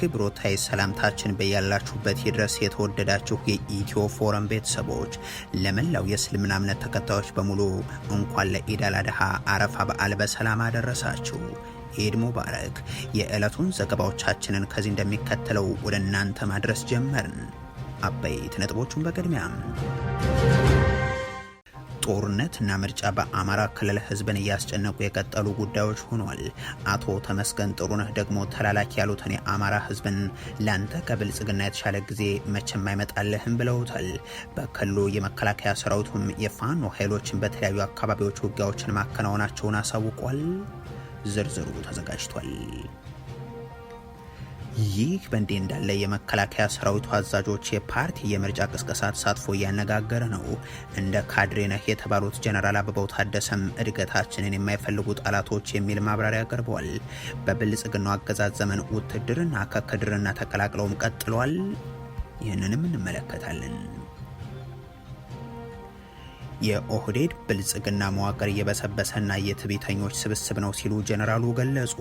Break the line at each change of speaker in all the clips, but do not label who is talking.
አክብሮታይ ሰላምታችን በያላችሁበት ይድረስ። የተወደዳችሁ የኢትዮ ፎረም ቤተሰቦች ለመላው የእስልምና እምነት ተከታዮች በሙሉ እንኳን ለኢድ አል አድሃ አረፋ በዓል በሰላም አደረሳችሁ። ኢድ ሙባረክ። የዕለቱን ዘገባዎቻችንን ከዚህ እንደሚከተለው ወደ እናንተ ማድረስ ጀመርን። አበይት ነጥቦቹን በቅድሚያ ጦርነትና ምርጫ በአማራ ክልል ህዝብን እያስጨነቁ የቀጠሉ ጉዳዮች ሆኗል። አቶ ተመስገን ጥሩነህ ደግሞ ተላላኪ ያሉትን የአማራ ህዝብን ላንተ ከብልጽግና የተሻለ ጊዜ መቼም አይመጣልህም ብለውታል። በክልሉ የመከላከያ ሰራዊቱም የፋኖ ኃይሎችን በተለያዩ አካባቢዎች ውጊያዎችን ማከናወናቸውን አሳውቋል። ዝርዝሩ ተዘጋጅቷል። ይህ በእንዲህ እንዳለ የመከላከያ ሰራዊቱ አዛዦች የፓርቲ የምርጫ ቅስቀሳ ተሳትፎ እያነጋገረ ነው። እንደ ካድሬ ነህ የተባሉት ጀነራል አበባው ታደሰም እድገታችንን የማይፈልጉ ጠላቶች የሚል ማብራሪያ አቅርበዋል። በብልጽግናው አገዛዝ ዘመን ውትድርና ከክድርና ተቀላቅለውም ቀጥለዋል። ይህንንም እንመለከታለን። የኦህዴድ ብልጽግና መዋቅር እየበሰበሰና የትዕቢተኞች ስብስብ ነው ሲሉ ጀነራሉ ገለጹ።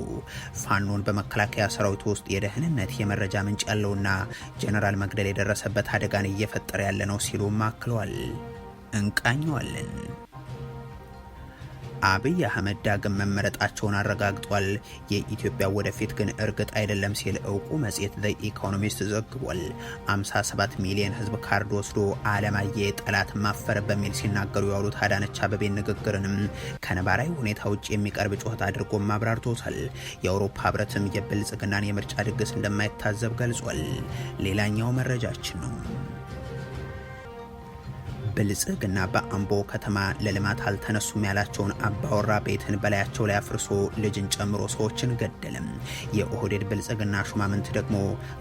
ፋኖን በመከላከያ ሰራዊት ውስጥ የደህንነት የመረጃ ምንጭ ያለውና ጀነራል መግደል የደረሰበት አደጋን እየፈጠረ ያለ ነው ሲሉም አክለዋል። እንቃኘዋለን። አብይ አህመድ ዳግም መመረጣቸውን አረጋግጧል። የኢትዮጵያ ወደፊት ግን እርግጥ አይደለም ሲል እውቁ መጽሔት ዘ ኢኮኖሚስት ዘግቧል። 57 ሚሊዮን ህዝብ ካርድ ወስዶ አለማየ ጠላት ማፈረ በሚል ሲናገሩ ያሉት አዳነች አቤቤ ንግግርንም ከነባራዊ ሁኔታ ውጭ የሚቀርብ ጩኸት አድርጎ ማብራርቶታል። የአውሮፓ ህብረትም የብልጽግናን የምርጫ ድግስ እንደማይታዘብ ገልጿል። ሌላኛው መረጃችን ነው። ብልጽግና በአምቦ ከተማ ለልማት አልተነሱም ያላቸውን አባወራ ቤትን በላያቸው ላይ አፍርሶ ልጅን ጨምሮ ሰዎችን ገደለም። የኦህዴድ ብልጽግና ሹማምንት ደግሞ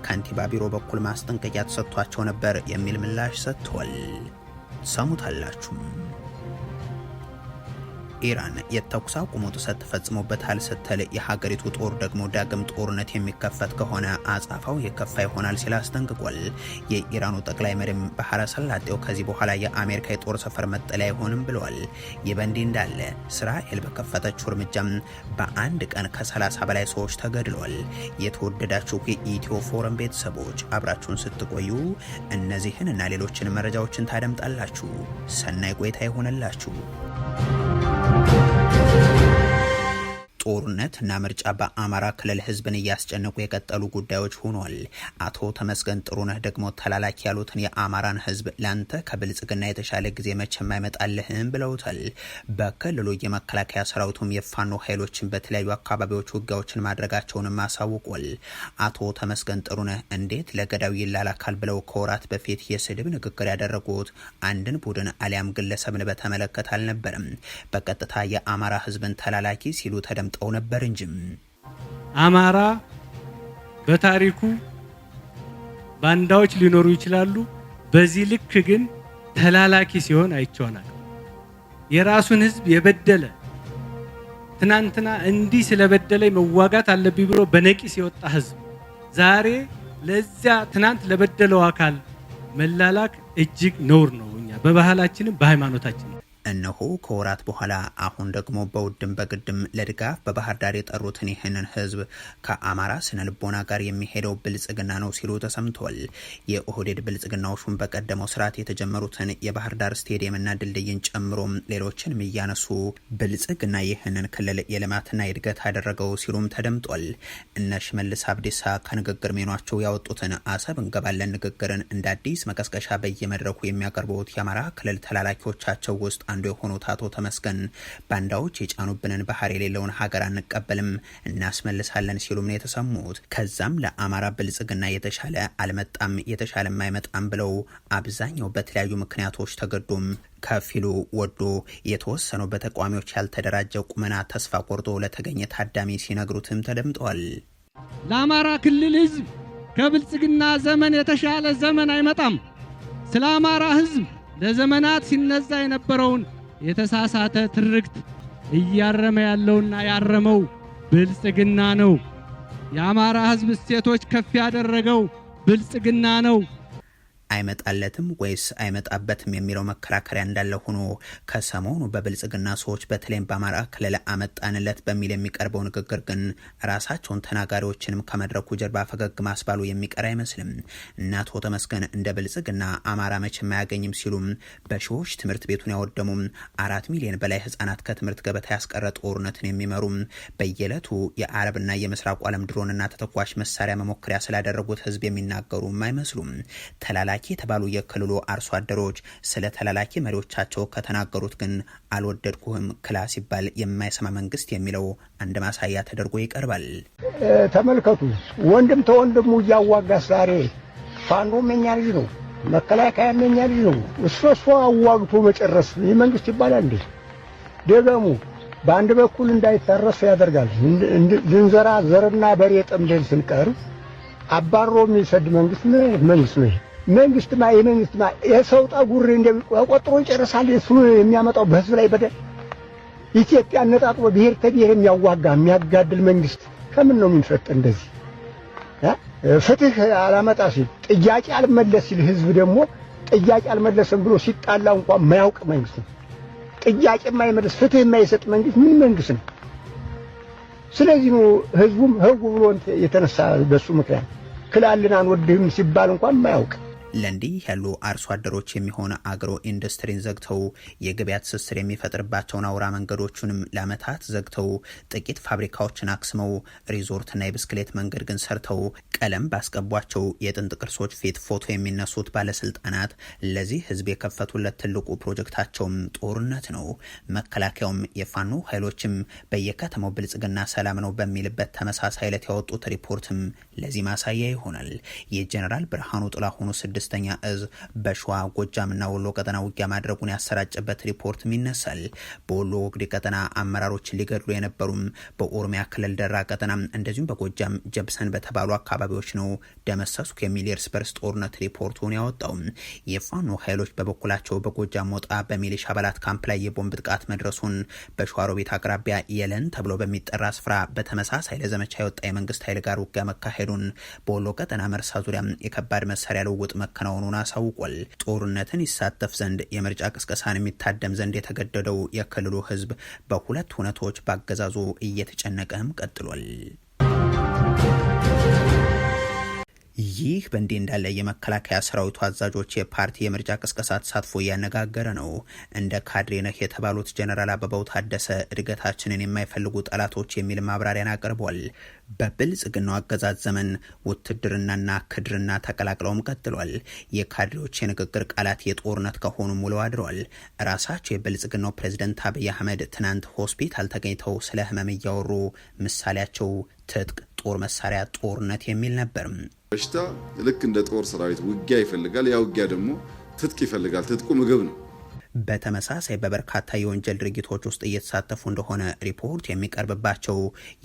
ከንቲባ ቢሮ በኩል ማስጠንቀቂያ ተሰጥቷቸው ነበር የሚል ምላሽ ሰጥቷል። ሰሙታላችሁ። ኢራን የተኩስ አቁም ጥሰት ተፈጽሞበታል ስትል የሀገሪቱ ጦር ደግሞ ዳግም ጦርነት የሚከፈት ከሆነ አጻፋው የከፋ ይሆናል ሲል አስጠንቅቋል። የኢራኑ ጠቅላይ መሪም ባህረ ሰላጤው ከዚህ በኋላ የአሜሪካ የጦር ሰፈር መጠለያ አይሆንም ብለዋል። ይህ በእንዲህ እንዳለ እስራኤል በከፈተችው እርምጃም በአንድ ቀን ከ30 በላይ ሰዎች ተገድለዋል። የተወደዳችሁ የኢትዮ ፎረም ቤተሰቦች አብራችሁን ስትቆዩ እነዚህን እና ሌሎችን መረጃዎችን ታደምጣላችሁ። ሰናይ ቆይታ ይሆንላችሁ። ጦርነትና ምርጫ በአማራ ክልል ህዝብን እያስጨነቁ የቀጠሉ ጉዳዮች ሆኗል። አቶ ተመስገን ጥሩነህ ደግሞ ተላላኪ ያሉትን የአማራን ህዝብ ላንተ ከብልጽግና የተሻለ ጊዜ መቼም አይመጣልህም ብለውታል። በክልሉ የመከላከያ ሰራዊቱም የፋኖ ኃይሎችን በተለያዩ አካባቢዎች ውጊያዎችን ማድረጋቸውንም አሳውቋል። አቶ ተመስገን ጥሩነህ እንዴት ለገዳዩ ይላላካል ብለው ከወራት በፊት የስድብ ንግግር ያደረጉት አንድን ቡድን አሊያም ግለሰብን በተመለከተ አልነበረም። በቀጥታ የአማራ ህዝብን ተላላኪ ሲሉ ተደምጠው ነበር እንጂ
አማራ በታሪኩ ባንዳዎች ሊኖሩ ይችላሉ። በዚህ ልክ ግን ተላላኪ ሲሆን አይቻውናል። የራሱን ህዝብ የበደለ ትናንትና እንዲህ ስለበደለኝ መዋጋት አለብኝ ብሎ በነቂስ የወጣ ህዝብ ዛሬ ለዚያ ትናንት ለበደለው አካል መላላክ እጅግ ነውር ነው። እኛ በባህላችንም በሃይማኖታችንም
እነሆ ከወራት በኋላ አሁን ደግሞ በውድም በግድም ለድጋፍ በባህር ዳር የጠሩትን ይህንን ህዝብ ከአማራ ስነ ልቦና ጋር የሚሄደው ብልጽግና ነው ሲሉ ተሰምቷል። የኦህዴድ ብልጽግናዎቹን በቀደመው ስርዓት የተጀመሩትን የባህር ዳር ስቴዲየምና ድልድይን ጨምሮም ሌሎችንም እያነሱ ብልጽግና ይህንን ክልል የልማትና የእድገት አደረገው ሲሉም ተደምጧል። እነ ሽመልስ አብዲሳ ከንግግር ሜኗቸው ያወጡትን አሰብ እንገባለን ንግግርን እንደ አዲስ መቀስቀሻ በየመድረኩ የሚያቀርቡት የአማራ ክልል ተላላኪዎቻቸው ውስጥ አንዱ የሆኑት አቶ ተመስገን ባንዳዎች የጫኑብንን ባህር የሌለውን ሀገር አንቀበልም እናስመልሳለን ሲሉም ነው የተሰሙት። ከዛም ለአማራ ብልጽግና የተሻለ አልመጣም የተሻለም አይመጣም ብለው አብዛኛው በተለያዩ ምክንያቶች ተገዶም ከፊሉ ወዶ የተወሰነው በተቃዋሚዎች ያልተደራጀ ቁመና ተስፋ ቆርጦ ለተገኘ ታዳሚ ሲነግሩትም ተደምጠዋል።
ለአማራ ክልል ህዝብ ከብልጽግና ዘመን የተሻለ ዘመን አይመጣም። ስለ አማራ ህዝብ ለዘመናት ሲነዛ የነበረውን የተሳሳተ ትርክት እያረመ ያለውና ያረመው ብልጽግና ነው። የአማራ ህዝብ እሴቶች ከፍ ያደረገው ብልጽግና ነው።
አይመጣለትም ወይስ አይመጣበትም የሚለው መከራከሪያ እንዳለ ሆኖ ከሰሞኑ በብልጽግና ሰዎች በተለይም በአማራ ክልል አመጣንለት በሚል የሚቀርበው ንግግር ግን ራሳቸውን ተናጋሪዎችንም ከመድረኩ ጀርባ ፈገግ ማስባሉ የሚቀር አይመስልም። እናቶ ተመስገን እንደ ብልጽግና አማራ መቼም አያገኝም ሲሉም በሺዎች ትምህርት ቤቱን ያወደሙ 4 ሚሊዮን በላይ ህጻናት ከትምህርት ገበታ ያስቀረ ጦርነትን የሚመሩ በየዕለቱ የአረብና የምስራቅ ዓለም ድሮንና ተተኳሽ መሳሪያ መሞከሪያ ስላደረጉት ህዝብ የሚናገሩም አይመስሉም። ተላላኪ የተባሉ የክልሉ አርሶ አደሮች ስለ ተላላኪ መሪዎቻቸው ከተናገሩት ግን አልወደድኩህም ክላስ ሲባል የማይሰማ መንግስት የሚለው አንድ ማሳያ ተደርጎ ይቀርባል።
ተመልከቱ፣ ወንድም ተወንድሙ እያዋጋ ዛሬ ፋኖም የኛ ልጅ ነው፣ መከላከያ የኛ ልጅ ነው። እሱ አዋግቶ መጨረስ ይህ መንግስት ይባላል እንዴ? ደገሙ በአንድ በኩል እንዳይታረስ ያደርጋል። ልንዘራ ዘርና በሬ ጠምደን ስንቀርብ አባሮ የሚሰድ መንግስት ምን አይነት መንግስት ነው? መንግስትማ የመንግስትማ የሰው ጠጉር እንደቆጥሮ ይጨርሳል። እሱ የሚያመጣው በህዝብ ላይ በደል ኢትዮጵያ ነጣጥሎ ብሔር ከብሔር የሚያዋጋ የሚያጋድል መንግስት ከምን ነው የሚፈጠ? እንደዚህ ፍትህ አላመጣ ሲል ጥያቄ አልመለስ ሲል ህዝብ ደግሞ ጥያቄ አልመለስም ብሎ ሲጣላ እንኳን ማያውቅ መንግስት ነው። ጥያቄ የማይመልስ ፍትህ የማይሰጥ መንግስት ምን መንግስት ነው? ስለዚህ ነው ህዝቡም ህጉ ብሎ የተነሳ በሱ ምክንያት ክላልን አንወድህም ሲባል እንኳን ማያውቅ።
ለእንዲህ ያሉ አርሶ አደሮች የሚሆን አግሮ ኢንዱስትሪን ዘግተው የገበያ ትስስር የሚፈጥርባቸውን አውራ መንገዶቹንም ለዓመታት ዘግተው ጥቂት ፋብሪካዎችን አክስመው ሪዞርትና የብስክሌት መንገድ ግን ሰርተው ቀለም ባስቀቧቸው የጥንት ቅርሶች ፊት ፎቶ የሚነሱት ባለስልጣናት ለዚህ ህዝብ የከፈቱለት ትልቁ ፕሮጀክታቸውም ጦርነት ነው። መከላከያውም የፋኖ ኃይሎችም በየከተማው ብልጽግና ሰላም ነው በሚልበት ተመሳሳይ ዕለት ያወጡት ሪፖርትም ለዚህ ማሳያ ይሆናል። የጀነራል ብርሃኑ ጥላሁኑ ስድስተኛ እዝ በሸዋ ጎጃምና ወሎ ቀጠና ውጊያ ማድረጉን ያሰራጨበት ሪፖርትም ይነሳል። በወሎ ወግዲ ቀጠና አመራሮችን ሊገድሉ የነበሩም በኦሮሚያ ክልል ደራ ቀጠና እንደዚሁም በጎጃም ጀብሰን በተባሉ አካባቢዎች ነው ደመሰስኩ የሚል የእርስ በርስ ጦርነት ሪፖርቱን ያወጣው። የፋኖ ኃይሎች በበኩላቸው በጎጃም ሞጣ በሚሊሻ አባላት ካምፕ ላይ የቦምብ ጥቃት መድረሱን፣ በሸዋሮቢት አቅራቢያ የለን ተብሎ በሚጠራ ስፍራ በተመሳሳይ ለዘመቻ የወጣ የመንግስት ኃይል ጋር ውጊያ መካሄዱን፣ በወሎ ቀጠና መርሳ ዙሪያ የከባድ መሳሪያ ልውውጥ መከናወኑን አሳውቋል። ጦርነትን ይሳተፍ ዘንድ የምርጫ ቅስቀሳን የሚታደም ዘንድ የተገደደው የክልሉ ህዝብ በሁለት ሁነቶች ባገዛዙ እየተጨነቀም ቀጥሏል። ይህ በእንዲህ እንዳለ የመከላከያ ሰራዊቱ አዛዦች የፓርቲ የምርጫ ቅስቀሳ ተሳትፎ እያነጋገረ ነው። እንደ ካድሬ ነህ የተባሉት ጀነራል አበባው ታደሰ እድገታችንን የማይፈልጉ ጠላቶች የሚል ማብራሪያን አቅርቧል። በብልጽግናው አገዛዝ ዘመን ውትድርናና ክድርና ተቀላቅለውም ቀጥሏል። የካድሬዎች የንግግር ቃላት የጦርነት ከሆኑ ውለው አድረዋል። ራሳቸው የብልጽግናው ፕሬዝደንት አብይ አህመድ ትናንት ሆስፒታል ተገኝተው ስለ ህመም እያወሩ ምሳሌያቸው ትጥቅ፣ ጦር መሳሪያ፣ ጦርነት የሚል ነበር።
በሽታ ልክ እንደ ጦር ሰራዊት ውጊያ ይፈልጋል። ያ ውጊያ ደግሞ ትጥቅ ይፈልጋል። ትጥቁ ምግብ ነው።
በተመሳሳይ በበርካታ የወንጀል ድርጊቶች ውስጥ እየተሳተፉ እንደሆነ ሪፖርት የሚቀርብባቸው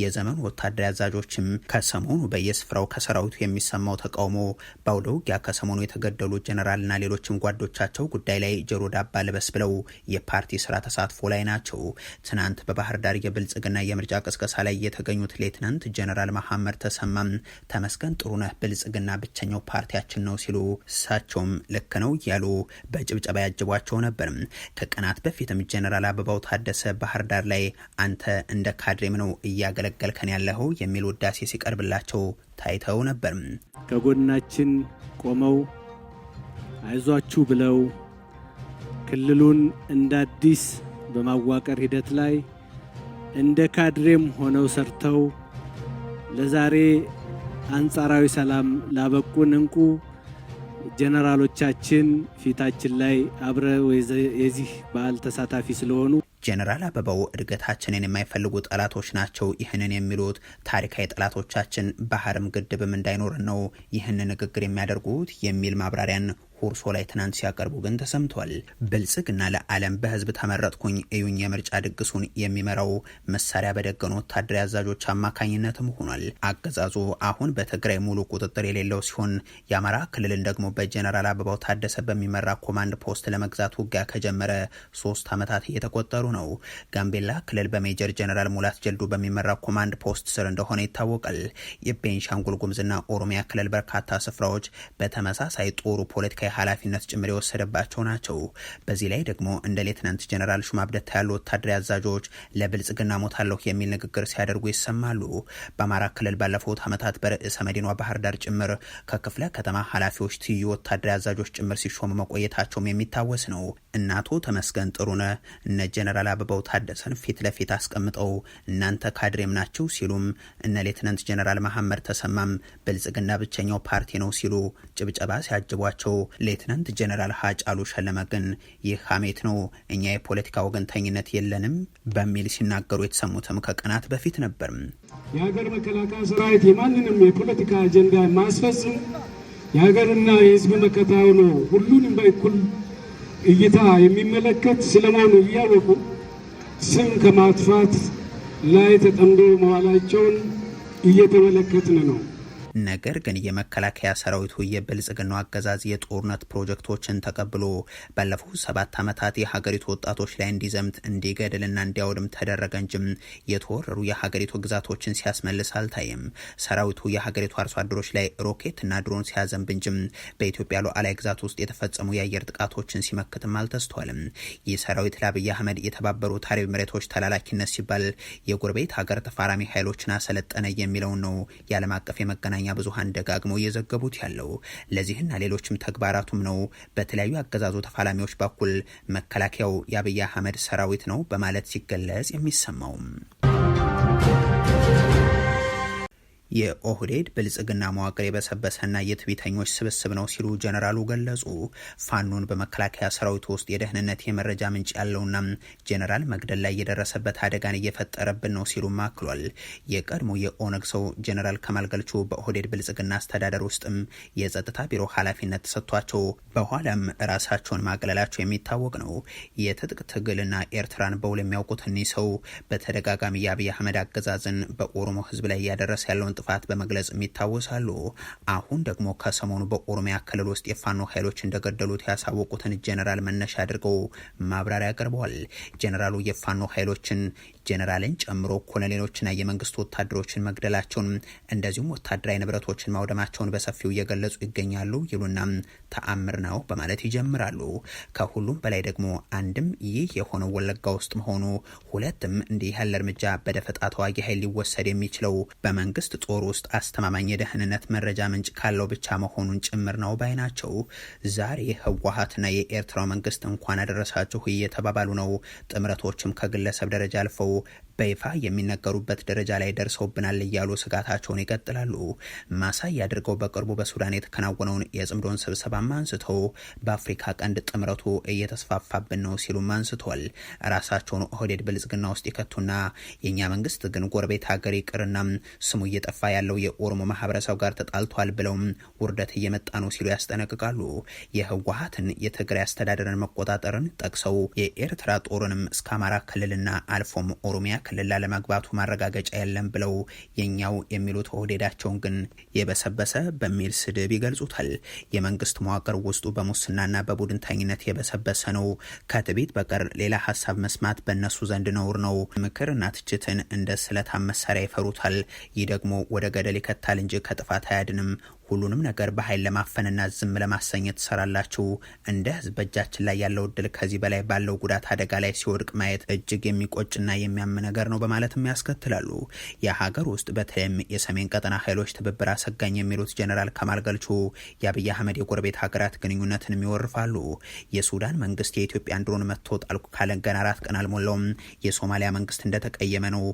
የዘመኑ ወታደራዊ አዛዦችም ከሰሞኑ በየስፍራው ከሰራዊቱ የሚሰማው ተቃውሞ፣ በአውደ ውጊያ ከሰሞኑ የተገደሉ ጀነራልና ሌሎችም ጓዶቻቸው ጉዳይ ላይ ጆሮ ዳባ ልበስ ብለው የፓርቲ ስራ ተሳትፎ ላይ ናቸው። ትናንት በባህር ዳር የብልጽግና የምርጫ ቅስቀሳ ላይ የተገኙት ሌትናንት ጀነራል መሐመድ ተሰማም ተመስገን ጥሩነህ ብልጽግና ብቸኛው ፓርቲያችን ነው ሲሉ እሳቸውም ልክ ነው እያሉ በጭብጨባ ያጅቧቸው ነበር። ከቀናት በፊትም ጀነራል አበባው ታደሰ ባህር ዳር ላይ አንተ እንደ ካድሬም ነው እያገለገልከን ያለው የሚል ውዳሴ ሲቀርብላቸው ታይተው ነበር።
ከጎናችን ቆመው አይዟችሁ ብለው ክልሉን እንደ አዲስ በማዋቀር ሂደት ላይ እንደ ካድሬም ሆነው ሰርተው ለዛሬ አንጻራዊ ሰላም ላበቁን እንቁ ጀነራሎቻችን ፊታችን ላይ አብረው የዚህ በዓል ተሳታፊ ስለሆኑ
ጀነራል አበባው እድገታችንን የማይፈልጉ ጠላቶች ናቸው ይህንን የሚሉት ታሪካዊ ጠላቶቻችን ባህርም ግድብም እንዳይኖር ነው ይህንን ንግግር የሚያደርጉት የሚል ማብራሪያን ሁርሶ ላይ ትናንት ሲያቀርቡ ግን ተሰምቷል። ብልጽግና ለዓለም በህዝብ ተመረጥኩኝ እዩኝ የምርጫ ድግሱን የሚመራው መሳሪያ በደገኑ ወታደራዊ አዛዦች አማካኝነትም ሆኗል። አገዛዙ አሁን በትግራይ ሙሉ ቁጥጥር የሌለው ሲሆን የአማራ ክልልን ደግሞ በጀነራል አበባው ታደሰ በሚመራ ኮማንድ ፖስት ለመግዛት ውጊያ ከጀመረ 3 ዓመታት እየተቆጠሩ ነው። ጋምቤላ ክልል በሜጀር ጀነራል ሙላት ጀልዱ በሚመራ ኮማንድ ፖስት ስር እንደሆነ ይታወቃል። የቤንሻንጉል ጉሙዝና ኦሮሚያ ክልል በርካታ ስፍራዎች በተመሳሳይ ጦሩ ፖለቲካ የመከላከያ ኃላፊነት ጭምር የወሰደባቸው ናቸው። በዚህ ላይ ደግሞ እንደ ሌተናንት ጀነራል ሹማ አብደታ ያሉ ወታደራዊ አዛዦች ለብልጽግና ሞታለሁ የሚል ንግግር ሲያደርጉ ይሰማሉ። በአማራ ክልል ባለፉት ዓመታት በርዕሰ መዲኗ ባህር ዳር ጭምር ከክፍለ ከተማ ኃላፊዎች ትይዩ ወታደራዊ አዛዦች ጭምር ሲሾሙ መቆየታቸውም የሚታወስ ነው። እናቶ ተመስገን ጥሩነህ እነ ጀነራል አበባው ታደሰን ፊት ለፊት አስቀምጠው እናንተ ካድሬም ናችሁ ሲሉም እነ ሌተናንት ጀነራል መሐመድ ተሰማም ብልጽግና ብቸኛው ፓርቲ ነው ሲሉ ጭብጨባ ሲያጅቧቸው፣ ሌተናንት ጀነራል ሀጫሉ ሸለመ ግን ይህ ሐሜት ነው፣ እኛ የፖለቲካ ወገንተኝነት የለንም በሚል ሲናገሩ የተሰሙትም ከቀናት በፊት ነበር።
የሀገር መከላከያ ሰራዊት የማንንም የፖለቲካ አጀንዳ ማስፈጽም የሀገርና የሕዝብ መከታ ሆኖ ሁሉንም በእኩል እይታ የሚመለከት ስለመሆኑ እያወቁ ስም ከማጥፋት ላይ ተጠምዶ መዋላቸውን እየተመለከትን ነው።
ነገር ግን የመከላከያ ሰራዊቱ የብልጽግናው አገዛዝ የጦርነት ፕሮጀክቶችን ተቀብሎ ባለፉት 7 ዓመታት የሀገሪቱ ወጣቶች ላይ እንዲዘምት እንዲገድልና እንዲያወድም ተደረገ እንጂም የተወረሩ የሀገሪቱ ግዛቶችን ሲያስመልስ አልታየም። ሰራዊቱ የሀገሪቱ አርሶ አደሮች ላይ ሮኬትና ድሮን ሲያዘንብ እንጂም በኢትዮጵያ ሉዓላዊ ግዛት ውስጥ የተፈጸሙ የአየር ጥቃቶችን ሲመክትም አልተስተዋልም። ይህ ሰራዊት ለአብይ አህመድ የተባበሩት አረብ ኤሚሬቶች ተላላኪነት ሲባል የጎረቤት ሀገር ተፋራሚ ኃይሎችን አሰለጠነ የሚለውን ነው የዓለም አቀፍ የመገናኛ ብዙሃን ደጋግመው እየዘገቡት ያለው። ለዚህና ሌሎችም ተግባራቱም ነው በተለያዩ አገዛዙ ተፋላሚዎች በኩል መከላከያው የአብይ አህመድ ሰራዊት ነው በማለት ሲገለጽ የሚሰማው። የኦህዴድ ብልጽግና መዋቅር የበሰበሰና የትዕቢተኞች ስብስብ ነው ሲሉ ጀነራሉ ገለጹ። ፋኖን በመከላከያ ሰራዊት ውስጥ የደህንነት የመረጃ ምንጭ ያለውና ጀነራል መግደል ላይ የደረሰበት አደጋን እየፈጠረብን ነው ሲሉ አክሏል። የቀድሞ የኦነግ ሰው ጀነራል ከማል ገልቹ በኦህዴድ ብልጽግና አስተዳደር ውስጥም የጸጥታ ቢሮ ኃላፊነት ተሰጥቷቸው በኋላም ራሳቸውን ማግለላቸው የሚታወቅ ነው። የትጥቅ ትግልና ኤርትራን በውል የሚያውቁት እኒህ ሰው በተደጋጋሚ የአብይ አህመድ አገዛዝን በኦሮሞ ህዝብ ላይ እያደረሰ ያለውን ጥፋት በመግለጽ የሚታወሳሉ። አሁን ደግሞ ከሰሞኑ በኦሮሚያ ክልል ውስጥ የፋኖ ኃይሎች እንደገደሉት ያሳወቁትን ጀነራል መነሻ አድርገው ማብራሪያ አቅርበዋል። ጀነራሉ የፋኖ ኃይሎችን ጀነራልን ጨምሮ ኮሎኔሎችና የመንግስት ወታደሮችን መግደላቸውን እንደዚሁም ወታደራዊ ንብረቶችን ማውደማቸውን በሰፊው እየገለጹ ይገኛሉ ይሉና ተአምር ነው በማለት ይጀምራሉ። ከሁሉም በላይ ደግሞ አንድም ይህ የሆነው ወለጋ ውስጥ መሆኑ፣ ሁለትም እንዲህ ያለ እርምጃ በደፈጣ ተዋጊ ኃይል ሊወሰድ የሚችለው በመንግስት ጦር ውስጥ አስተማማኝ የደህንነት መረጃ ምንጭ ካለው ብቻ መሆኑን ጭምር ነው ባይ ናቸው። ዛሬ ህወሓትና የኤርትራው መንግስት እንኳን አደረሳችሁ እየተባባሉ ነው። ጥምረቶችም ከግለሰብ ደረጃ አልፈው በይፋ የሚነገሩበት ደረጃ ላይ ደርሰውብናል እያሉ ስጋታቸውን ይቀጥላሉ። ማሳይ አድርገው በቅርቡ በሱዳን የተከናወነውን የጽምዶን ስብሰባም አንስተው በአፍሪካ ቀንድ ጥምረቱ እየተስፋፋብን ነው ሲሉም አንስተዋል። ራሳቸውን ኦህዴድ ብልጽግና ውስጥ ይከቱና የእኛ መንግስት ግን ጎረቤት ሀገር ይቅርና ስሙ እየጠፋ ያለው የኦሮሞ ማህበረሰብ ጋር ተጣልቷል ብለውም ውርደት እየመጣ ነው ሲሉ ያስጠነቅቃሉ። የህወሓትን የትግራይ አስተዳደርን መቆጣጠርን ጠቅሰው የኤርትራ ጦርንም እስከ አማራ ክልልና አልፎም ኦሮሚያ ክልል ላለመግባቱ ማረጋገጫ የለም ብለው የኛው የሚሉት ኦህዴዳቸውን ግን የበሰበሰ በሚል ስድብ ይገልጹታል። የመንግስት መዋቅር ውስጡ በሙስናና በቡድንተኝነት የበሰበሰ ነው። ከትዕቢት በቀር ሌላ ሀሳብ መስማት በእነሱ ዘንድ ነውር ነው። ምክርና ትችትን እንደ ስለታም መሳሪያ ይፈሩታል። ይህ ደግሞ ወደ ገደል ይከታል እንጂ ከጥፋት አያድንም። ሁሉንም ነገር በኃይል ለማፈንና ዝም ለማሰኘት ትሰራላችሁ። እንደ ህዝብ በእጃችን ላይ ያለው እድል ከዚህ በላይ ባለው ጉዳት አደጋ ላይ ሲወድቅ ማየት እጅግ የሚቆጭና የሚያም ነገር ነው በማለትም ያስከትላሉ። የሀገር ውስጥ በተለይም የሰሜን ቀጠና ኃይሎች ትብብር አሰጋኝ የሚሉት ጀነራል ከማል ገልቹ የአብይ አህመድ የጎረቤት ሀገራት ግንኙነትን ይወርፋሉ። የሱዳን መንግስት የኢትዮጵያን ድሮን መጥቶ ጣልኩ ካለ ገና 4 ቀን አልሞላውም። የሶማሊያ መንግስት እንደተቀየመ ነው።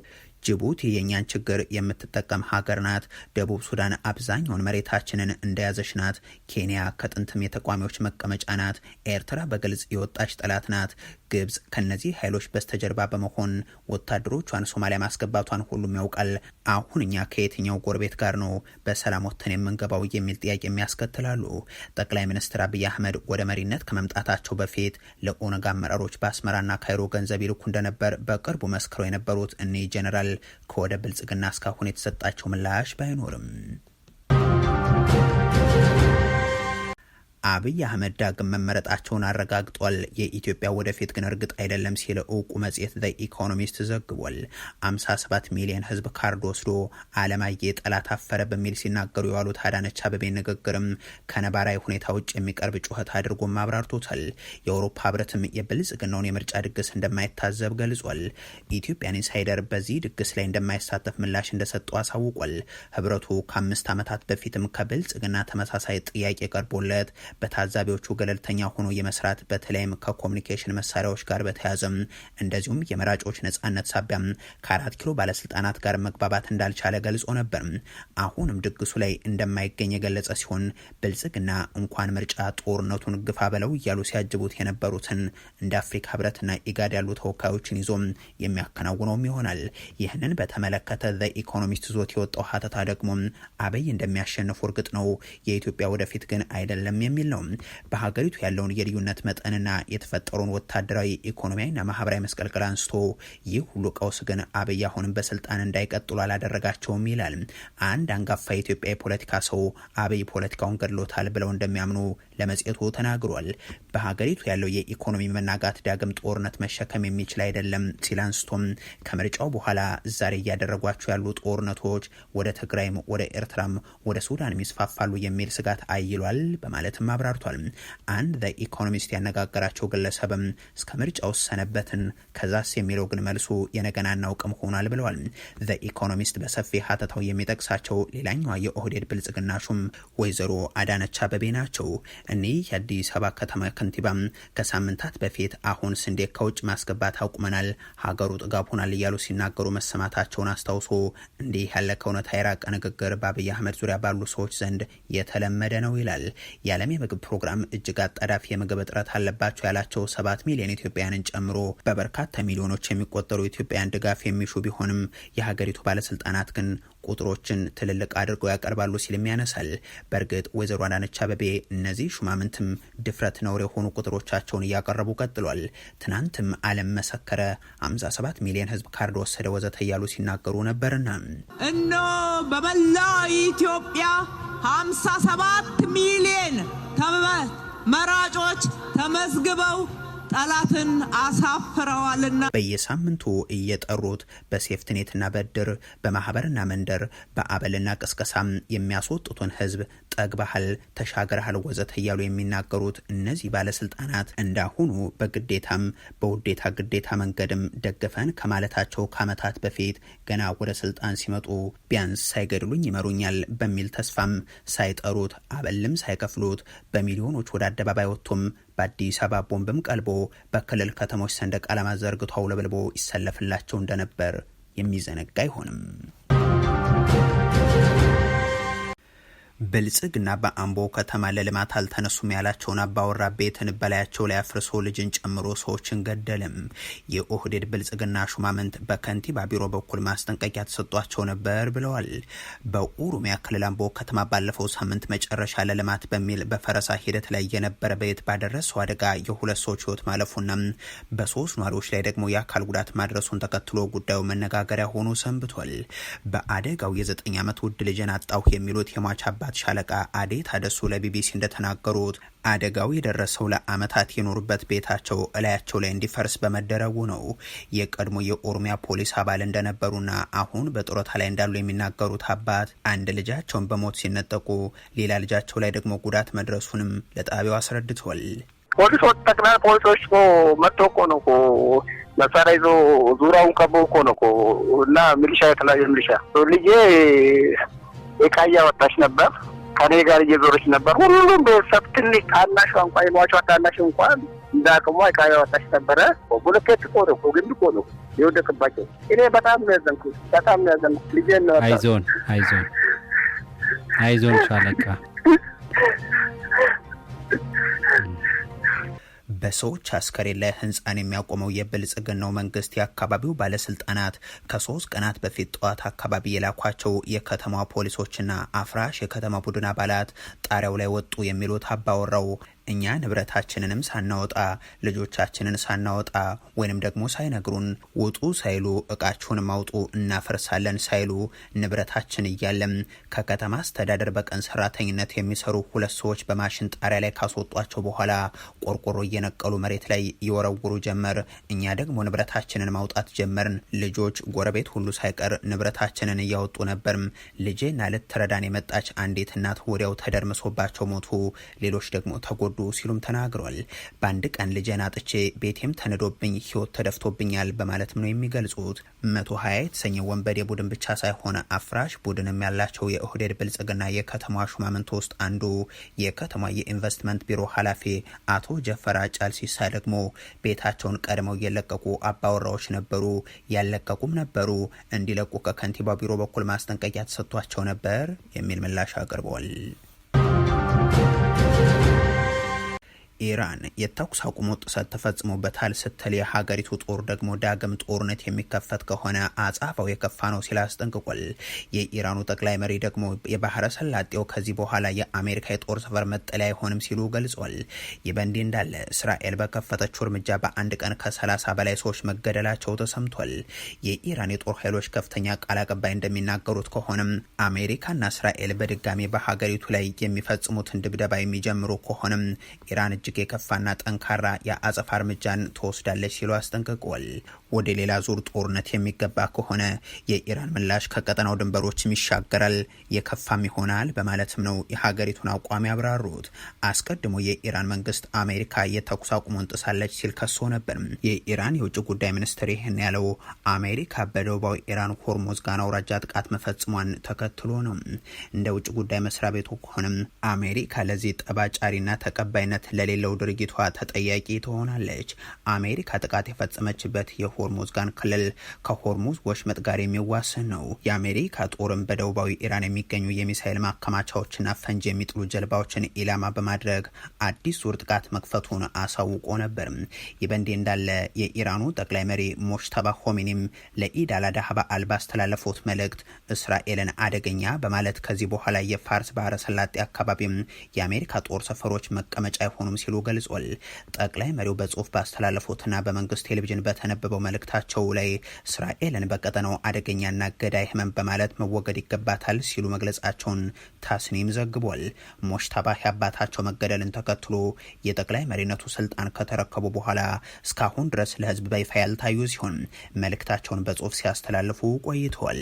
ጅቡቲ የኛን ችግር የምትጠቀም ሀገር ናት። ደቡብ ሱዳን አብዛኛውን መሬታችንን እንደያዘች ናት። ኬንያ ከጥንትም የተቋሚዎች መቀመጫ ናት። ኤርትራ በግልጽ የወጣች ጠላት ናት። ግብጽ ከነዚህ ኃይሎች በስተጀርባ በመሆን ወታደሮቿን ሶማሊያ ማስገባቷን ሁሉም ያውቃል። አሁን እኛ ከየትኛው ጎረቤት ጋር ነው በሰላም ወጥተን የምንገባው የሚል ጥያቄ የሚያስከትላሉ። ጠቅላይ ሚኒስትር አብይ አህመድ ወደ መሪነት ከመምጣታቸው በፊት ለኦነግ አመራሮች በአስመራና ካይሮ ገንዘብ ይልኩ እንደነበር በቅርቡ መስክረው የነበሩት እኒህ ጀነራል ከወደ ብልጽግና እስካሁን የተሰጣቸው ምላሽ ባይኖርም አብይ አህመድ ዳግም መመረጣቸውን አረጋግጧል። የኢትዮጵያ ወደፊት ግን እርግጥ አይደለም ሲል እውቁ መጽሔት ዘ ኢኮኖሚስት ዘግቧል። 57 ሚሊዮን ህዝብ ካርድ ወስዶ አለማየ ጠላት አፈረ በሚል ሲናገሩ የዋሉት አዳነች አቤቤ ንግግርም ከነባራዊ ሁኔታ ውጭ የሚቀርብ ጩኸት አድርጎ አብራርቶታል። የአውሮፓ ህብረትም የብልጽግናውን የምርጫ ድግስ እንደማይታዘብ ገልጿል። ኢትዮጵያን ኢንሳይደር በዚህ ድግስ ላይ እንደማይሳተፍ ምላሽ እንደሰጠው አሳውቋል። ህብረቱ ከ5 ዓመታት በፊትም ከብልጽግና ተመሳሳይ ጥያቄ ቀርቦለት በታዛቢዎቹ ገለልተኛ ሆኖ የመስራት በተለይም ከኮሙኒኬሽን መሳሪያዎች ጋር በተያያዘም እንደዚሁም የመራጮች ነጻነት ሳቢያም ከ4 ኪሎ ባለስልጣናት ጋር መግባባት እንዳልቻለ ገልጾ ነበር። አሁንም ድግሱ ላይ እንደማይገኝ የገለጸ ሲሆን ብልጽግና እንኳን ምርጫ ጦርነቱን ግፋ በለው እያሉ ሲያጅቡት የነበሩትን እንደ አፍሪካ ህብረትና ኢጋድ ያሉ ተወካዮችን ይዞ የሚያከናውነውም ይሆናል። ይህንን በተመለከተ ዘ ኢኮኖሚስት ዞት የወጣው ሀተታ ደግሞ አብይ እንደሚያሸንፉ እርግጥ ነው፣ የኢትዮጵያ ወደፊት ግን አይደለም የሚል ነው። በሀገሪቱ ያለውን የልዩነት መጠንና የተፈጠረውን ወታደራዊ ኢኮኖሚያዊና ማህበራዊ መስቀልቅል አንስቶ ይህ ሁሉ ቀውስ ግን አብይ አሁንም በስልጣን እንዳይቀጥሉ አላደረጋቸውም ይላል። አንድ አንጋፋ የኢትዮጵያ የፖለቲካ ሰው አብይ ፖለቲካውን ገድሎታል ብለው እንደሚያምኑ ለመጽሔቱ ተናግሯል። በሀገሪቱ ያለው የኢኮኖሚ መናጋት ዳግም ጦርነት መሸከም የሚችል አይደለም ሲል አንስቶም ከምርጫው በኋላ ዛሬ እያደረጓቸው ያሉ ጦርነቶች ወደ ትግራይም ወደ ኤርትራም ወደ ሱዳን ይስፋፋሉ የሚል ስጋት አይሏል በማለትም አብራርቷል። አንድ ዘ ኢኮኖሚስት ያነጋገራቸው ግለሰብም እስከ ምርጫው ሰነበትን ከዛስ የሚለው ግን መልሱ የነገን አናውቅም ሆኗል ብለዋል። ዘ ኢኮኖሚስት በሰፊ ሀተታው የሚጠቅሳቸው ሌላኛዋ የኦህዴድ ብልጽግና ሹም ወይዘሮ አዳነች አቤቤ ናቸው። እኒህ የአዲስ አበባ ከተማ ከንቲባ ከሳምንታት በፊት አሁን ስንዴ ከውጭ ማስገባት አቁመናል፣ ሀገሩ ጥጋብ ሆናል እያሉ ሲናገሩ መሰማታቸውን አስታውሶ እንዲህ ያለ ከእውነታ የራቀ ንግግር በአብይ አህመድ ዙሪያ ባሉ ሰዎች ዘንድ የተለመደ ነው ይላል። የዓለም የምግብ ፕሮግራም እጅግ አጣዳፊ የምግብ እጥረት አለባቸው ያላቸው 7 ሚሊዮን ኢትዮጵያውያንን ጨምሮ በበርካታ ሚሊዮኖች የሚቆጠሩ ኢትዮጵያውያን ድጋፍ የሚሹ ቢሆንም የሀገሪቱ ባለስልጣናት ግን ቁጥሮችን ትልልቅ አድርገው ያቀርባሉ ሲልም ያነሳል። በእርግጥ ወይዘሮ አዳነች አቤቤ እነዚህ ሹማምንትም ድፍረት ነውር የሆኑ ቁጥሮቻቸውን እያቀረቡ ቀጥሏል። ትናንትም ዓለም መሰከረ፣ 57 ሚሊዮን ህዝብ ካርድ ወሰደ ወዘተ እያሉ ሲናገሩ ነበርና
እነሆ በመላ ኢትዮጵያ 57 ሚሊዮን መራጮች ተመዝግበው ጠላትን አሳፍረዋልና
በየሳምንቱ እየጠሩት በሴፍትኔትና በድር በማህበርና መንደር በአበልና ቅስቀሳም የሚያስወጡትን ህዝብ ጠግባሃል፣ ተሻገረሃል ወዘተ እያሉ የሚናገሩት እነዚህ ባለስልጣናት እንዳሁኑ በግዴታም በውዴታ ግዴታ መንገድም ደግፈን ከማለታቸው ከዓመታት በፊት ገና ወደ ስልጣን ሲመጡ ቢያንስ ሳይገድሉኝ ይመሩኛል በሚል ተስፋም ሳይጠሩት አበልም ሳይከፍሉት በሚሊዮኖች ወደ አደባባይ ወጥቶም በአዲስ አበባ ቦምብም ቀልቦ በክልል ከተሞች ሰንደቅ ዓላማ ዘርግቶ አውለብልቦ ይሰለፍላቸው እንደነበር የሚዘነጋ አይሆንም። ብልጽግና በአምቦ ከተማ ለልማት አልተነሱም ያላቸውን አባወራ ቤትን በላያቸው ላይ አፍርሶ ልጅን ጨምሮ ሰዎችን ገደልም። የኦህዴድ ብልጽግና ሹማምንት በከንቲባ ቢሮ በኩል ማስጠንቀቂያ ተሰጧቸው ነበር ብለዋል። በኦሮሚያ ክልል አምቦ ከተማ ባለፈው ሳምንት መጨረሻ ለልማት በሚል በፈረሳ ሂደት ላይ የነበረ ቤት ባደረሰው አደጋ የ2 ሰዎች ህይወት ማለፉና በ3 ነዋሪዎች ላይ ደግሞ የአካል ጉዳት ማድረሱን ተከትሎ ጉዳዩ መነጋገሪያ ሆኖ ሰንብቷል። በአደጋው የ9 ዓመት ውድ ልጅን አጣሁ የሚሉት የሟች አባት ሻለቃ አዴ ታደሱ ለቢቢሲ እንደተናገሩት አደጋው የደረሰው ለአመታት የኖሩበት ቤታቸው እላያቸው ላይ እንዲፈርስ በመደረጉ ነው። የቀድሞ የኦሮሚያ ፖሊስ አባል እንደነበሩና አሁን በጡረታ ላይ እንዳሉ የሚናገሩት አባት አንድ ልጃቸውን በሞት ሲነጠቁ ሌላ ልጃቸው ላይ ደግሞ ጉዳት መድረሱንም ለጣቢያው አስረድቷል።
ፖሊሶች ጠቅላላ ፖሊሶች መጥቶ እኮ ነው መሳሪያ ይዞ ዙሪያውን ከበው እኮ ነው እና ሚሊሻ የተለያየ ሚሊሻ ልጄ እቃ እያወጣች ነበር፣ ከኔ ጋር እየዞረች ነበር። ሁሉም ቤተሰብ ትንሽ ታናሽ እንኳን የሟቿ ታናሽ እንኳን እንዳቅሟ እቃ እያወጣች ነበረ። ብሎኬት እኮ ነው ግንድ እኮ ነው የወደቅባቸው። እኔ በጣም ነው ያዘንኩት። ልጄን ነው
አይዞን ሻለቃ
በሰዎች አስከሬን ላይ ህንፃን የሚያቆመው የብልጽግናው መንግስት የአካባቢው ባለስልጣናት ከ3 ቀናት በፊት ጠዋት አካባቢ የላኳቸው የከተማ ፖሊሶችና አፍራሽ የከተማ ቡድን አባላት ጣሪያው ላይ ወጡ የሚሉት አባወራው እኛ ንብረታችንንም ሳናወጣ ልጆቻችንን ሳናወጣ ወይንም ደግሞ ሳይነግሩን ውጡ ሳይሉ እቃችሁን ማውጡ እናፈርሳለን ሳይሉ ንብረታችን እያለም ከከተማ አስተዳደር በቀን ሰራተኝነት የሚሰሩ 2 ሰዎች በማሽን ጣሪያ ላይ ካስወጧቸው በኋላ ቆርቆሮ እየነቀሉ መሬት ላይ ይወረውሩ ጀመር። እኛ ደግሞ ንብረታችንን ማውጣት ጀመርን። ልጆች ጎረቤት ሁሉ ሳይቀር ንብረታችንን እያወጡ ነበር። ልጄና ልትረዳን የመጣች አንዲት እናት ወዲያው ተደርምሶባቸው ሞቱ፣ ሌሎች ደግሞ ተጎዱ ሲሉም ተናግሯል። በአንድ ቀን ልጄን አጥቼ ቤቴም ተነዶብኝ ህይወት ተደፍቶብኛል በማለትም ነው የሚገልጹት። 120 የተሰኘ ወንበዴ ቡድን ብቻ ሳይሆን አፍራሽ ቡድንም ያላቸው የኦህዴድ ብልጽግና የከተማ ሹማምንት ውስጥ አንዱ የከተማ የኢንቨስትመንት ቢሮ ኃላፊ አቶ ጀፈራ ጫልሲሳ ደግሞ ቤታቸውን ቀድመው የለቀቁ አባወራዎች ነበሩ፣ ያለቀቁም ነበሩ። እንዲለቁ ከከንቲባው ቢሮ በኩል ማስጠንቀቂያ ተሰጥቷቸው ነበር የሚል ምላሽ አቅርቧል። ኢራን የተኩስ አቁም ጥሰት ተፈጽሞበታል ስትል የሀገሪቱ ጦር ደግሞ ዳግም ጦርነት የሚከፈት ከሆነ አጻፋው የከፋ ነው ሲል አስጠንቅቋል። የኢራኑ ጠቅላይ መሪ ደግሞ የባህረ ሰላጤው ከዚህ በኋላ የአሜሪካ የጦር ሰፈር መጠለያ አይሆንም ሲሉ ገልጿል። ይህ በእንዲህ እንዳለ እስራኤል በከፈተችው እርምጃ በአንድ ቀን ከ30 በላይ ሰዎች መገደላቸው ተሰምቷል። የኢራን የጦር ኃይሎች ከፍተኛ ቃል አቀባይ እንደሚናገሩት ከሆነም አሜሪካና እስራኤል በድጋሚ በሀገሪቱ ላይ የሚፈጽሙትን ድብደባ የሚጀምሩ ከሆነም ኢራን እጅግ የከፋና ጠንካራ የአጸፋ እርምጃን ትወስዳለች ሲሉ አስጠንቅቀዋል። ወደ ሌላ ዙር ጦርነት የሚገባ ከሆነ የኢራን ምላሽ ከቀጠናው ድንበሮችም ይሻገራል፣ የከፋም ይሆናል በማለትም ነው የሀገሪቱን አቋም ያብራሩት። አስቀድሞ የኢራን መንግስት አሜሪካ የተኩስ አቁሙን ጥሳለች ሲል ከሶ ነበር። የኢራን የውጭ ጉዳይ ሚኒስትር ይህን ያለው አሜሪካ በደቡባዊ ኢራን ሆርሙዝ ጋን አውራጃ ጥቃት መፈጽሟን ተከትሎ ነው። እንደ ውጭ ጉዳይ መስሪያ ቤቱ ከሆነም አሜሪካ ለዚህ ጠባጫሪና ተቀባይነት ለሌለው ድርጊቷ ተጠያቂ ትሆናለች። አሜሪካ ጥቃት የፈጸመችበት የሆርሙዝ ጋን ክልል ከሆርሙዝ ወሽመጥ ጋር የሚዋሰን ነው። የአሜሪካ ጦርም በደቡባዊ ኢራን የሚገኙ የሚሳኤል ማከማቻዎችና ፈንጂ የሚጥሉ ጀልባዎችን ኢላማ በማድረግ አዲስ ዙር ጥቃት መክፈቱን አሳውቆ ነበር። ይህ በእንዲህ እንዳለ የኢራኑ ጠቅላይ መሪ ሞጅተባ ሆሜኒም ለኢድ አል-አድሃ በዓል ባስተላለፉት መልእክት እስራኤልን አደገኛ በማለት ከዚህ በኋላ የፋርስ ባህረ ሰላጤ አካባቢም የአሜሪካ ጦር ሰፈሮች መቀመጫ አይሆኑም ሲሉ ገልጿል። ጠቅላይ መሪው በጽሁፍ ባስተላለፉትና በመንግስት ቴሌቪዥን በተነበበው መልእክታቸው ላይ እስራኤልን በቀጠናው አደገኛና ገዳይ ህመም በማለት መወገድ ይገባታል ሲሉ መግለጻቸውን ታስኒም ዘግቧል። ሞጅተባ የአባታቸው መገደልን ተከትሎ የጠቅላይ መሪነቱ ስልጣን ከተረከቡ በኋላ እስካሁን ድረስ ለህዝብ በይፋ ያልታዩ ሲሆን መልእክታቸውን በጽሁፍ ሲያስተላልፉ ቆይተዋል።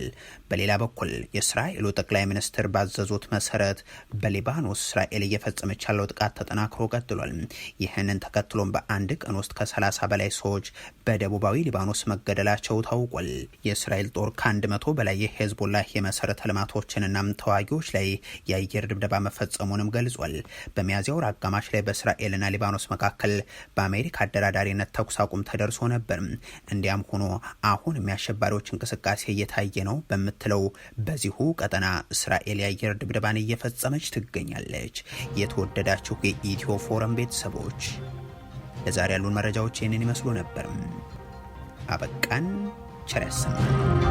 በሌላ በኩል የእስራኤሉ ጠቅላይ ሚኒስትር ባዘዙት መሰረት በሊባኖስ እስራኤል እየፈጸመች ያለው ጥቃት ተጠናክሮ ቀጥሏል። ይህንን ተከትሎም በአንድ ቀን ውስጥ ከ30 በላይ ሰዎች በደቡባዊ ሊባኖስ መገደላቸው ታውቋል። የእስራኤል ጦር ከ100 በላይ የሄዝቦላህ የመሰረተ ልማቶችንና ተዋጊዎች ላይ የአየር ድብደባ መፈጸሙንም ገልጿል። በሚያዝያው ወር አጋማሽ ላይ በእስራኤልና ሊባኖስ መካከል በአሜሪካ አደራዳሪነት ተኩስ አቁም ተደርሶ ነበር። እንዲያም ሆኖ አሁን የአሸባሪዎች እንቅስቃሴ እየታየ ነው በምትለው በዚሁ ቀጠና እስራኤል የአየር ድብደባን እየፈጸመች ትገኛለች። የተወደዳችሁ የኢትዮ ፎረም ቤተሰቦች ለዛሬ ያሉን መረጃዎች ይህንን ይመስሉ ነበር። አበቃን። ቸር ያሰማን።